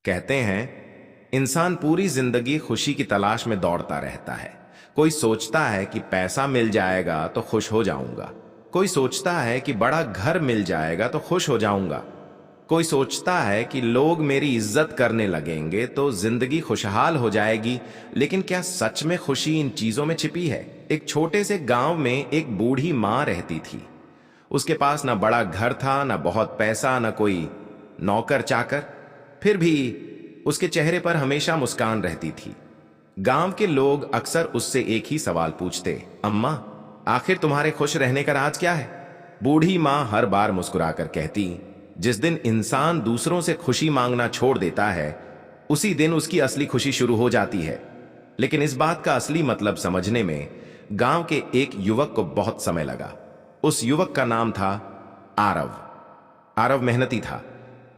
कहते हैं इंसान पूरी जिंदगी खुशी की तलाश में दौड़ता रहता है। कोई सोचता है कि पैसा मिल जाएगा तो खुश हो जाऊंगा। कोई सोचता है कि बड़ा घर मिल जाएगा तो खुश हो जाऊंगा। कोई सोचता है कि लोग मेरी इज्जत करने लगेंगे तो जिंदगी खुशहाल हो जाएगी। लेकिन क्या सच में खुशी इन चीजों में छिपी है? एक छोटे से गांव में एक बूढ़ी माँ रहती थी। उसके पास ना बड़ा घर था, ना बहुत पैसा, ना कोई नौकर चाकर। फिर भी उसके चेहरे पर हमेशा मुस्कान रहती थी। गांव के लोग अक्सर उससे एक ही सवाल पूछते, अम्मा, आखिर तुम्हारे खुश रहने का राज क्या है? बूढ़ी माँ हर बार मुस्कुराकर कहती, जिस दिन इंसान दूसरों से खुशी मांगना छोड़ देता है उसी दिन उसकी असली खुशी शुरू हो जाती है। लेकिन इस बात का असली मतलब समझने में गांव के एक युवक को बहुत समय लगा। उस युवक का नाम था आरव। आरव मेहनती था,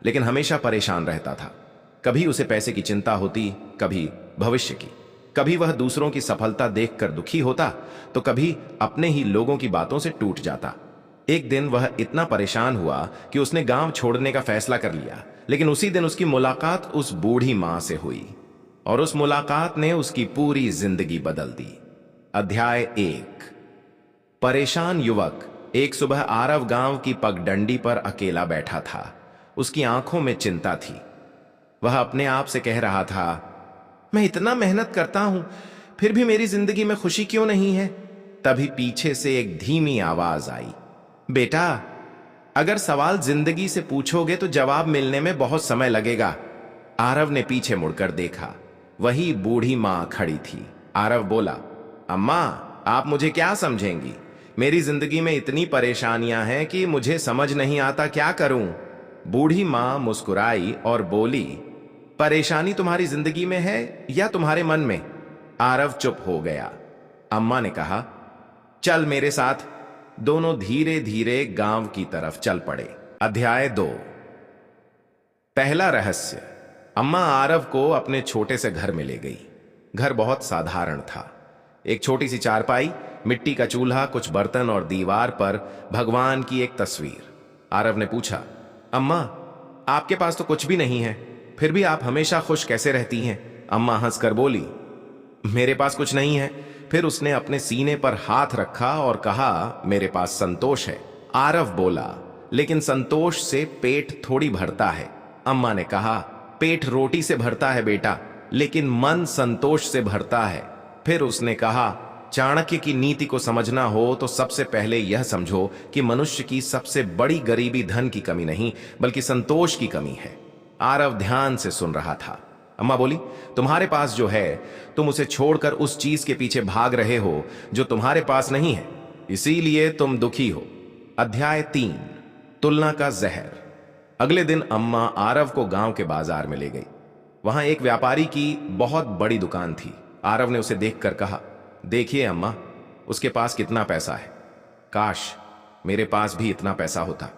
लेकिन हमेशा परेशान रहता था। कभी उसे पैसे की चिंता होती, कभी भविष्य की। कभी वह दूसरों की सफलता देखकर दुखी होता, तो कभी अपने ही लोगों की बातों से टूट जाता। एक दिन वह इतना परेशान हुआ कि उसने गांव छोड़ने का फैसला कर लिया। लेकिन उसी दिन उसकी मुलाकात उस बूढ़ी मां से हुई, और उस मुलाकात ने उसकी पूरी जिंदगी बदल दी। अध्याय 1। परेशान युवक। एक सुबह आरव गांव की पगडंडी पर अकेला बैठा था। उसकी आंखों में चिंता थी। वह अपने आप से कह रहा था, मैं इतना मेहनत करता हूं, फिर भी मेरी जिंदगी में खुशी क्यों नहीं है? तभी पीछे से एक धीमी आवाज आई, बेटा, अगर सवाल जिंदगी से पूछोगे तो जवाब मिलने में बहुत समय लगेगा। आरव ने पीछे मुड़कर देखा। वही बूढ़ी मां खड़ी थी। आरव बोला, अम्मा, आप मुझे क्या समझेंगी? मेरी जिंदगी में इतनी परेशानियां हैं कि मुझे समझ नहीं आता क्या करूं। बूढ़ी मां मुस्कुराई और बोली, परेशानी तुम्हारी जिंदगी में है या तुम्हारे मन में? आरव चुप हो गया। अम्मा ने कहा, चल मेरे साथ। दोनों धीरे धीरे गांव की तरफ चल पड़े। अध्याय 2। पहला रहस्य। अम्मा आरव को अपने छोटे से घर में ले गई। घर बहुत साधारण था। एक छोटी सी चारपाई, मिट्टी का चूल्हा, कुछ बर्तन और दीवार पर भगवान की एक तस्वीर। आरव ने पूछा, अम्मा, आपके पास तो कुछ भी नहीं है, फिर भी आप हमेशा खुश कैसे रहती हैं? अम्मा हंसकर बोली, मेरे पास कुछ नहीं है। फिर उसने अपने सीने पर हाथ रखा और कहा, मेरे पास संतोष है। आरव बोला, लेकिन संतोष से पेट थोड़ी भरता है। अम्मा ने कहा, पेट रोटी से भरता है बेटा, लेकिन मन संतोष से भरता है। फिर उसने कहा, चाणक्य की नीति को समझना हो तो सबसे पहले यह समझो कि मनुष्य की सबसे बड़ी गरीबी धन की कमी नहीं, बल्कि संतोष की कमी है। आरव ध्यान से सुन रहा था। अम्मा बोली, तुम्हारे पास जो है, तुम उसे छोड़कर उस चीज के पीछे भाग रहे हो जो तुम्हारे पास नहीं है, इसीलिए तुम दुखी हो। अध्याय 3। तुलना का जहर। अगले दिन अम्मा आरव को गांव के बाजार में ले गई। वहां एक व्यापारी की बहुत बड़ी दुकान थी। आरव ने उसे देखकर कहा, देखिए अम्मा, उसके पास कितना पैसा है। काश मेरे पास भी इतना पैसा होता।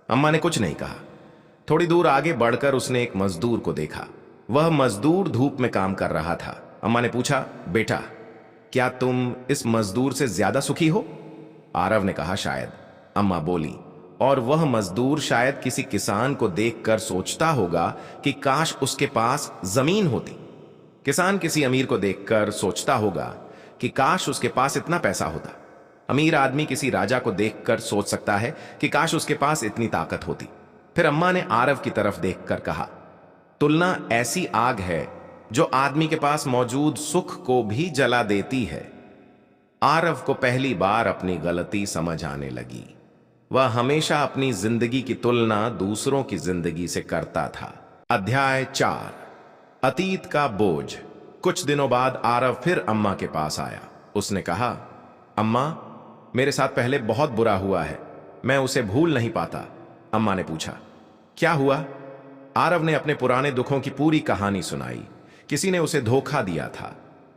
अम्मा ने कुछ नहीं कहा। थोड़ी दूर आगे बढ़कर उसने एक मजदूर को देखा। वह मजदूर धूप में काम कर रहा था। अम्मा ने पूछा, बेटा, क्या तुम इस मजदूर से ज्यादा सुखी हो? आरव ने कहा, शायद। अम्मा बोली, और वह मजदूर शायद किसी किसान को देखकर सोचता होगा कि काश उसके पास जमीन होती। किसान किसी अमीर को देखकर सोचता होगा कि काश उसके पास इतना पैसा होता। अमीर आदमी किसी राजा को देखकर सोच सकता है कि काश उसके पास इतनी ताकत होती। फिर अम्मा ने आरव की तरफ देखकर कहा, तुलना ऐसी आग है जो आदमी के पास मौजूद सुख को भी जला देती है। आरव को पहली बार अपनी गलती समझ आने लगी। वह हमेशा अपनी जिंदगी की तुलना दूसरों की जिंदगी से करता था। अध्याय 4। अतीत का बोझ। कुछ दिनों बाद आरव फिर अम्मा के पास आया। उसने कहा, अम्मा, मेरे साथ पहले बहुत बुरा हुआ है, मैं उसे भूल नहीं पाता। अम्मा ने पूछा, क्या हुआ? आरव ने अपने पुराने दुखों की पूरी कहानी सुनाई। किसी ने उसे धोखा दिया था,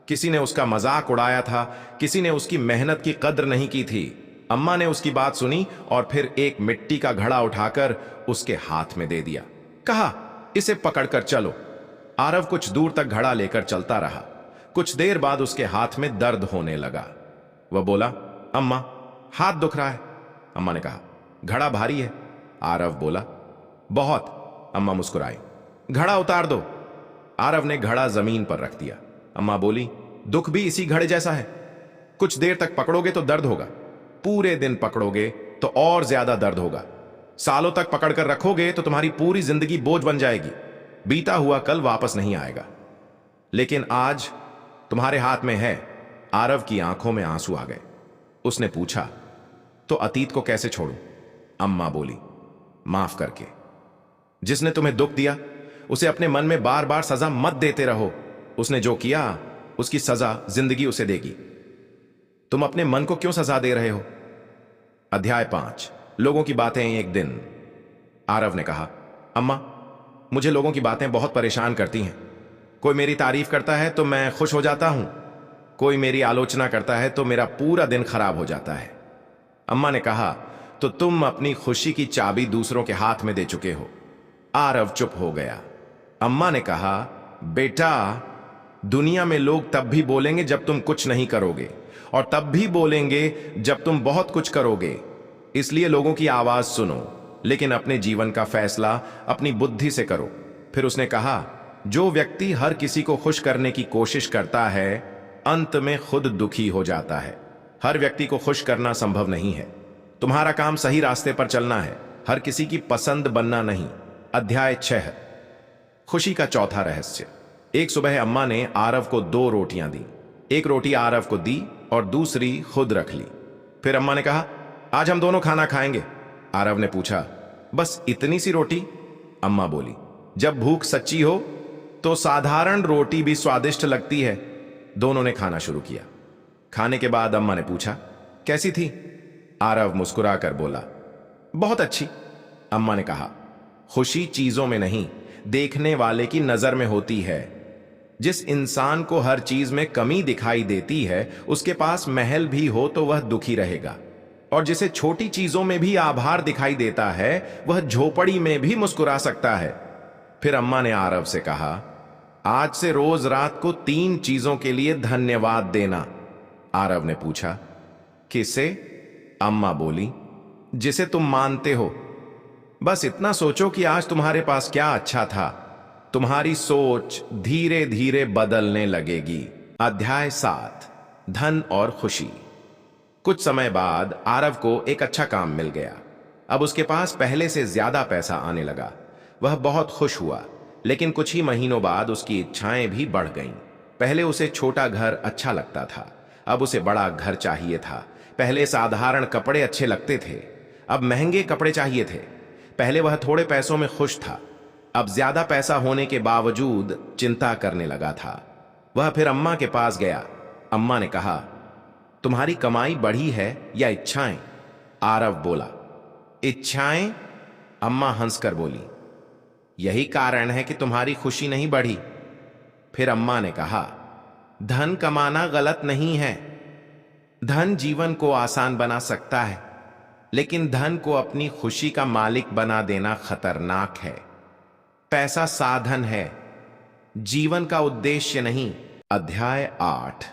किसी ने उसका मजाक उड़ाया था, किसी ने उसकी मेहनत की कद्र नहीं की थी। अम्मा ने उसकी बात सुनी और फिर एक मिट्टी का घड़ा उठाकर उसके हाथ में दे दिया। कहा, इसे पकड़कर चलो। आरव कुछ दूर तक घड़ा लेकर चलता रहा। कुछ देर बाद उसके हाथ में दर्द होने लगा। वह बोला, अम्मा, हाथ दुख रहा है। अम्मा ने कहा, घड़ा भारी है। आरव बोला, बहुत। अम्मा मुस्कुराई, घड़ा उतार दो। आरव ने घड़ा जमीन पर रख दिया। अम्मा बोली, दुख भी इसी घड़े जैसा है। कुछ देर तक पकड़ोगे तो दर्द होगा, पूरे दिन पकड़ोगे तो और ज्यादा दर्द होगा, सालों तक पकड़कर रखोगे तो तुम्हारी पूरी जिंदगी बोझ बन जाएगी। बीता हुआ कल वापस नहीं आएगा, लेकिन आज तुम्हारे हाथ में है। आरव की आंखों में आंसू आ गए। उसने पूछा, तो अतीत को कैसे छोड़ूं? अम्मा बोली, माफ करके। जिसने तुम्हें दुख दिया उसे अपने मन में बार बार सजा मत देते रहो। उसने जो किया उसकी सजा जिंदगी उसे देगी। तुम अपने मन को क्यों सजा दे रहे हो? अध्याय 5, लोगों की बातें एक दिन। आरव ने कहा, अम्मा, मुझे लोगों की बातें बहुत परेशान करती हैं। कोई मेरी तारीफ करता है तो मैं खुश हो जाता हूं, कोई मेरी आलोचना करता है तो मेरा पूरा दिन खराब हो जाता है। अम्मा ने कहा, तो तुम अपनी खुशी की चाबी दूसरों के हाथ में दे चुके हो। आरव चुप हो गया। अम्मा ने कहा, बेटा, दुनिया में लोग तब भी बोलेंगे जब तुम कुछ नहीं करोगे, और तब भी बोलेंगे जब तुम बहुत कुछ करोगे। इसलिए लोगों की आवाज सुनो, लेकिन अपने जीवन का फैसला अपनी बुद्धि से करो। फिर उसने कहा, जो व्यक्ति हर किसी को खुश करने की कोशिश करता है अंत में खुद दुखी हो जाता है। हर व्यक्ति को खुश करना संभव नहीं है। तुम्हारा काम सही रास्ते पर चलना है, हर किसी की पसंद बनना नहीं। अध्याय 6, खुशी का चौथा रहस्य। एक सुबह अम्मा ने आरव को 2 रोटियां दी। एक रोटी आरव को दी और दूसरी खुद रख ली। फिर अम्मा ने कहा, आज हम दोनों खाना खाएंगे। आरव ने पूछा, बस इतनी सी रोटी? अम्मा बोली, जब भूख सच्ची हो तो साधारण रोटी भी स्वादिष्ट लगती है। दोनों ने खाना शुरू किया। खाने के बाद अम्मा ने पूछा, कैसी थी? आरव मुस्कुराकर बोला, बहुत अच्छी। अम्मा ने कहा, खुशी चीजों में नहीं, देखने वाले की नजर में होती है। जिस इंसान को हर चीज में कमी दिखाई देती है, उसके पास महल भी हो तो वह दुखी रहेगा, और जिसे छोटी चीजों में भी आभार दिखाई देता है, वह झोपड़ी में भी मुस्कुरा सकता है। फिर अम्मा ने आरव से कहा, आज से रोज रात को 3 चीजों के लिए धन्यवाद देना। आरव ने पूछा, किसे? अम्मा बोली, जिसे तुम मानते हो। बस इतना सोचो कि आज तुम्हारे पास क्या अच्छा था। तुम्हारी सोच धीरे धीरे बदलने लगेगी। अध्याय 7, धन और खुशी। कुछ समय बाद आरव को एक अच्छा काम मिल गया। अब उसके पास पहले से ज्यादा पैसा आने लगा। वह बहुत खुश हुआ, लेकिन कुछ ही महीनों बाद उसकी इच्छाएं भी बढ़ गईं। पहले उसे छोटा घर अच्छा लगता था, अब उसे बड़ा घर चाहिए था। पहले साधारण कपड़े अच्छे लगते थे, अब महंगे कपड़े चाहिए थे। पहले वह थोड़े पैसों में खुश था, अब ज्यादा पैसा होने के बावजूद चिंता करने लगा था। वह फिर अम्मा के पास गया। अम्मा ने कहा, तुम्हारी कमाई बढ़ी है या इच्छाएं? आरव बोला, इच्छाएं। अम्मा हंसकर बोली, यही कारण है कि तुम्हारी खुशी नहीं बढ़ी। फिर अम्मा ने कहा, धन कमाना गलत नहीं है। धन जीवन को आसान बना सकता है, लेकिन धन को अपनी खुशी का मालिक बना देना खतरनाक है। पैसा साधन है, जीवन का उद्देश्य नहीं। अध्याय 8,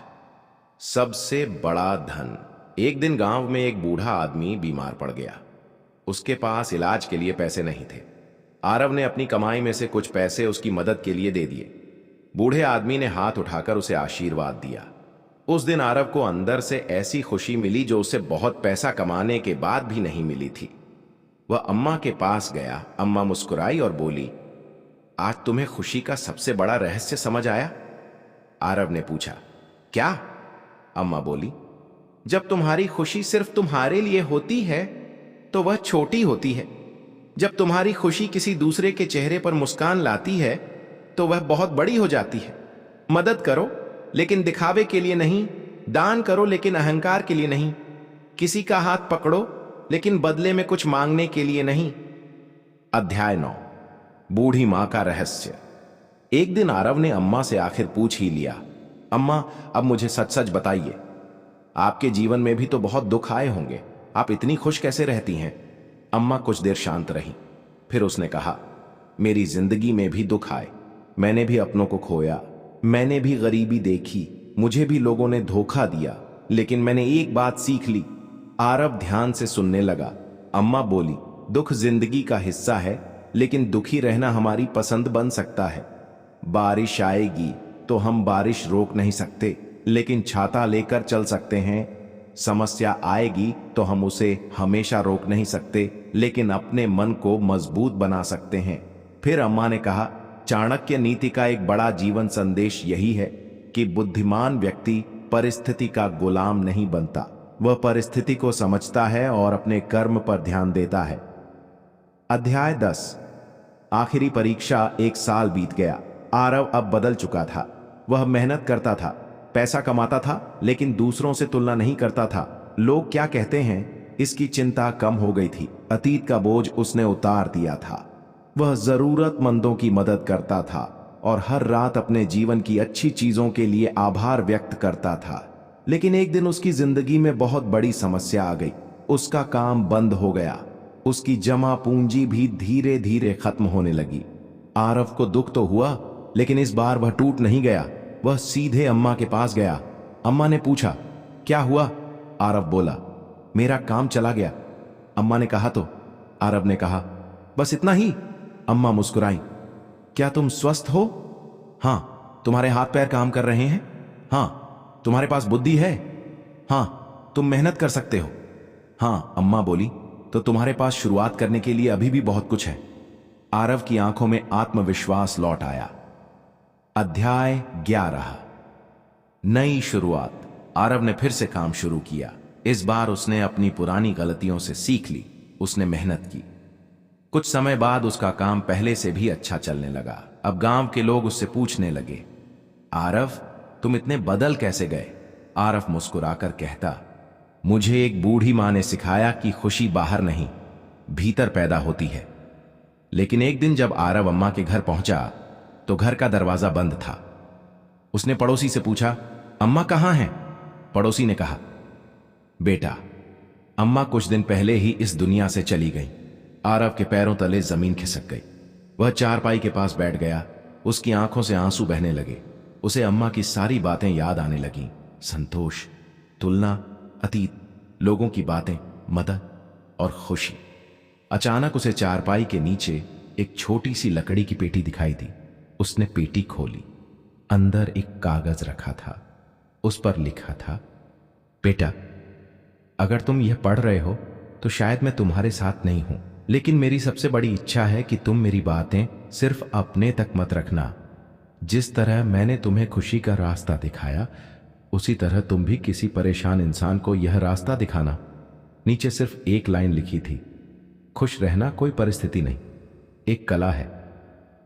सबसे बड़ा धन। एक दिन गांव में एक बूढ़ा आदमी बीमार पड़ गया। उसके पास इलाज के लिए पैसे नहीं थे। आरव ने अपनी कमाई में से कुछ पैसे उसकी मदद के लिए दे दिए। बूढ़े आदमी ने हाथ उठाकर उसे आशीर्वाद दिया। उस दिन आरव को अंदर से ऐसी खुशी मिली जो उसे बहुत पैसा कमाने के बाद भी नहीं मिली थी। वह अम्मा के पास गया। अम्मा मुस्कुराई और बोली, आज तुम्हें खुशी का सबसे बड़ा रहस्य समझ आया? आरव ने पूछा, क्या? अम्मा बोली, जब तुम्हारी खुशी सिर्फ तुम्हारे लिए होती है तो वह छोटी होती है। जब तुम्हारी खुशी किसी दूसरे के चेहरे पर मुस्कान लाती है तो वह बहुत बड़ी हो जाती है। मदद करो लेकिन दिखावे के लिए नहीं, दान करो लेकिन अहंकार के लिए नहीं, किसी का हाथ पकड़ो लेकिन बदले में कुछ मांगने के लिए नहीं। अध्याय 9, बूढ़ी मां का रहस्य। एक दिन आरव ने अम्मा से आखिर पूछ ही लिया, अम्मा, अब मुझे सच सच बताइए, आपके जीवन में भी तो बहुत दुख आए होंगे, आप इतनी खुश कैसे रहती हैं? अम्मा कुछ देर शांत रही। फिर उसने कहा, मेरी जिंदगी में भी दुख आए। मैंने भी अपनों को खोया, मैंने भी गरीबी देखी, मुझे भी लोगों ने धोखा दिया, लेकिन मैंने एक बात सीख ली। आरव ध्यान से सुनने लगा। अम्मा बोली, दुख जिंदगी का हिस्सा है, लेकिन दुखी रहना हमारी पसंद बन सकता है। बारिश आएगी तो हम बारिश रोक नहीं सकते, लेकिन छाता लेकर चल सकते हैं। समस्या आएगी तो हम उसे हमेशा रोक नहीं सकते, लेकिन अपने मन को मजबूत बना सकते हैं। फिर अम्मा ने कहा, चाणक्य नीति का एक बड़ा जीवन संदेश यही है कि बुद्धिमान व्यक्ति परिस्थिति का गुलाम नहीं बनता, वह परिस्थिति को समझता है और अपने कर्म पर ध्यान देता है। अध्याय 10। आखिरी परीक्षा। 1 साल बीत गया। आरव अब बदल चुका था। वह मेहनत करता था, पैसा कमाता था, लेकिन दूसरों से तुलना नहीं करता था। लोग क्या कहते हैं, इसकी चिंता कम हो गई थी। अतीत का बोझ उसने उतार दिया था। वह जरूरतमंदों की मदद करता था और हर रात अपने जीवन की अच्छी चीजों के लिए आभार व्यक्त करता था। लेकिन एक दिन उसकी जिंदगी में बहुत बड़ी समस्या आ गई। उसका काम बंद हो गया। उसकी जमा पूंजी भी धीरे धीरे खत्म होने लगी। आरव को दुख तो हुआ, लेकिन इस बार वह टूट नहीं गया। वह सीधे अम्मा के पास गया। अम्मा ने पूछा, क्या हुआ? आरव बोला, मेरा काम चला गया। अम्मा ने कहा तो? आरव ने कहा, बस इतना ही। अम्मा मुस्कुराई, क्या तुम स्वस्थ हो? हाँ। तुम्हारे हाथ पैर काम कर रहे हैं? हाँ। तुम्हारे पास बुद्धि है? हाँ। तुम मेहनत कर सकते हो? हाँ। अम्मा बोली, तो तुम्हारे पास शुरुआत करने के लिए अभी भी बहुत कुछ है। आरव की आंखों में आत्मविश्वास लौट आया। अध्याय 11। नई शुरुआत। आरव ने फिर से काम शुरू किया। इस बार उसने अपनी पुरानी गलतियों से सीख ली। उसने मेहनत की। कुछ समय बाद उसका काम पहले से भी अच्छा चलने लगा। अब गांव के लोग उससे पूछने लगे, आरव, तुम इतने बदल कैसे गए? आरव मुस्कुराकर कहता, मुझे एक बूढ़ी मां ने सिखाया कि खुशी बाहर नहीं, भीतर पैदा होती है। लेकिन एक दिन जब आरव अम्मा के घर पहुंचा तो घर का दरवाजा बंद था। उसने पड़ोसी से पूछा, अम्मा कहां हैं? पड़ोसी ने कहा, बेटा, अम्मा कुछ दिन पहले ही इस दुनिया से चली गई। आरव के पैरों तले जमीन खिसक गई। वह चारपाई के पास बैठ गया। उसकी आंखों से आंसू बहने लगे। उसे अम्मा की सारी बातें याद आने लगीं। संतोष, तुलना, अतीत, लोगों की बातें, मदद और खुशी। अचानक उसे चारपाई के नीचे एक छोटी सी लकड़ी की पेटी दिखाई दी। उसने पेटी खोली। अंदर एक कागज रखा था। उस पर लिखा था, बेटा, अगर तुम यह पढ़ रहे हो तो शायद मैं तुम्हारे साथ नहीं हूं, लेकिन मेरी सबसे बड़ी इच्छा है कि तुम मेरी बातें सिर्फ अपने तक मत रखना। जिस तरह मैंने तुम्हें खुशी का रास्ता दिखाया, उसी तरह तुम भी किसी परेशान इंसान को यह रास्ता दिखाना। नीचे सिर्फ एक लाइन लिखी थी, खुश रहना कोई परिस्थिति नहीं, एक कला है।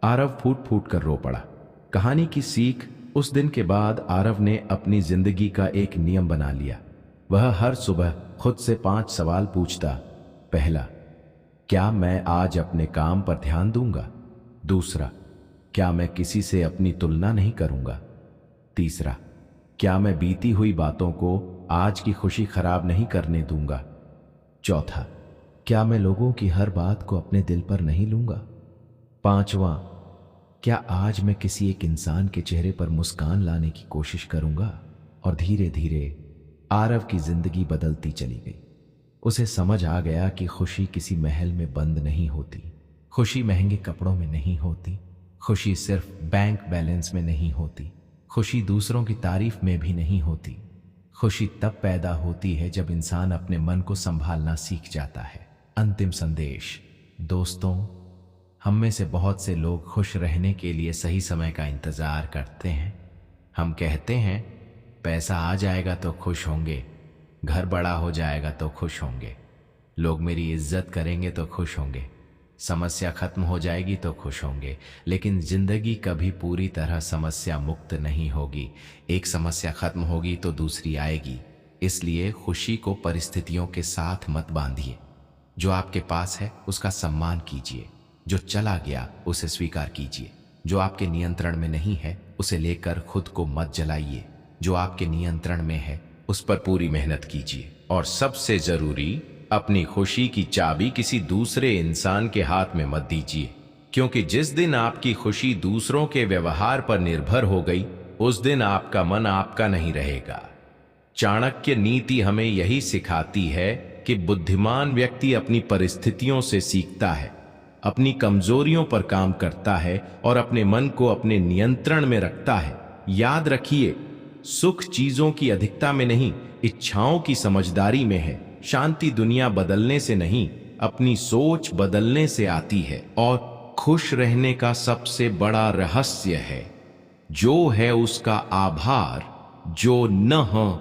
आरव फूट फूट कर रो पड़ा। कहानी की सीख। उस दिन के बाद आरव ने अपनी जिंदगी का एक नियम बना लिया। वह हर सुबह खुद से 5 सवाल पूछता। पहला, क्या मैं आज अपने काम पर ध्यान दूंगा? दूसरा, क्या मैं किसी से अपनी तुलना नहीं करूंगा? तीसरा, क्या मैं बीती हुई बातों को आज की खुशी खराब नहीं करने दूंगा? चौथा, क्या मैं लोगों की हर बात को अपने दिल पर नहीं लूंगा? पांचवा, क्या आज मैं किसी एक इंसान के चेहरे पर मुस्कान लाने की कोशिश करूंगा? और धीरे धीरे आरव की जिंदगी बदलती चली गई। उसे समझ आ गया कि खुशी किसी महल में बंद नहीं होती, खुशी महंगे कपड़ों में नहीं होती, खुशी सिर्फ बैंक बैलेंस में नहीं होती, खुशी दूसरों की तारीफ में भी नहीं होती। खुशी तब पैदा होती है जब इंसान अपने मन को संभालना सीख जाता है। अंतिम संदेश। दोस्तों, हम में से बहुत से लोग खुश रहने के लिए सही समय का इंतजार करते हैं। हम कहते हैं, पैसा आ जाएगा तो खुश होंगे, घर बड़ा हो जाएगा तो खुश होंगे, लोग मेरी इज्जत करेंगे तो खुश होंगे, समस्या खत्म हो जाएगी तो खुश होंगे। लेकिन जिंदगी कभी पूरी तरह समस्या मुक्त नहीं होगी। एक समस्या खत्म होगी तो दूसरी आएगी। इसलिए खुशी को परिस्थितियों के साथ मत बांधिए। जो आपके पास है उसका सम्मान कीजिए, जो चला गया उसे स्वीकार कीजिए। जो आपके नियंत्रण में नहीं है उसे लेकर खुद को मत जलाइए। जो आपके नियंत्रण में है उस पर पूरी मेहनत कीजिए। और सबसे जरूरी, अपनी खुशी की चाबी किसी दूसरे इंसान के हाथ में मत दीजिए, क्योंकि जिस दिन आपकी खुशी दूसरों के व्यवहार पर निर्भर हो गई, उस दिन आपका मन आपका नहीं रहेगा। चाणक्य नीति हमें यही सिखाती है कि बुद्धिमान व्यक्ति अपनी परिस्थितियों से सीखता है, अपनी कमजोरियों पर काम करता है और अपने मन को अपने नियंत्रण में रखता है। याद रखिए, सुख चीजों की अधिकता में नहीं, इच्छाओं की समझदारी में है। शांति दुनिया बदलने से नहीं, अपनी सोच बदलने से आती है। और खुश रहने का सबसे बड़ा रहस्य है जो है उसका आभार, जो न हो